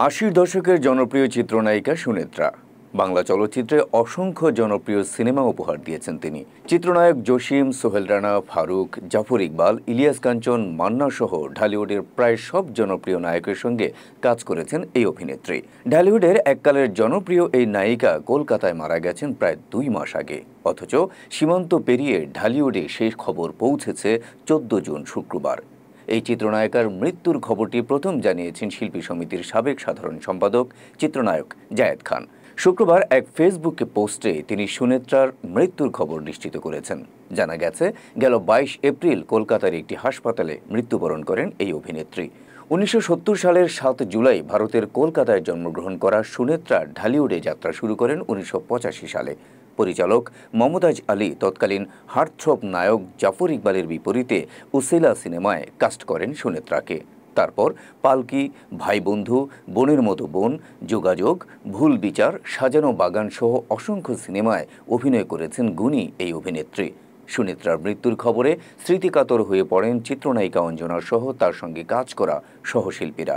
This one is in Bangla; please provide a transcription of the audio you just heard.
আশির দশকের জনপ্রিয় চিত্রনায়িকা সুনেত্রা বাংলা চলচ্চিত্রে অসংখ্য জনপ্রিয় সিনেমা উপহার দিয়েছেন তিনি। চিত্রনায়ক জসিম, সোহেল রানা, ফারুক, জাফর ইকবাল, ইলিয়াস কাঞ্চন, মান্না সহ ঢালিউডের প্রায় সব জনপ্রিয় নায়কের সঙ্গে কাজ করেছেন এই অভিনেত্রী। ঢালিউডের এককালের জনপ্রিয় এই নায়িকা কলকাতায় মারা গেছেন প্রায় 2 মাস আগে। অথচ সীমান্ত পেরিয়ে ঢালিউডে সেই খবর পৌঁছেছে 14 জুন শুক্রবার। এই চিত্রনায়িকার মৃত্যুর খবরটি প্রথম জানিয়েছেন শিল্পী সমিতির সাবেক সাধারণ সম্পাদক চিত্রনায়ক জায়েদ খান। শুক্রবার এক ফেসবুক পোস্টে তিনি সুনেত্রার মৃত্যুর খবর নিশ্চিত করেছেন। জানা গেছে, গেল 22 এপ্রিল কলকাতার একটি হাসপাতালে মৃত্যুবরণ করেন এই অভিনেত্রী। 1970 সালের 7 জুলাই ভারতের কলকাতায় জন্মগ্রহণ করা সুনেত্রা ঢালিউডে যাত্রা শুরু করেন 1985 সালে। পরিচালক মমতাজ আলী তৎকালীন হার্টথ্রব নায়ক জাফর ইকবালের বিপরীতে উসিলা সিনেমায় কাস্ট করেন সুনেত্রাকে। তারপর পালকি, ভাই বন্ধু, বোনের মতো বোন, যোগাযোগ, ভুল বিচার, সাজানো বাগান সহ অসংখ্য সিনেমায় অভিনয় করেছেন গুণী এই অভিনেত্রী। সুনেত্রার মৃত্যুর খবরে স্মৃতিকাতর হয়ে পড়েন চিত্রনায়িকা অঞ্জনা সহ তার সঙ্গে কাজ করা সহশিল্পীরা।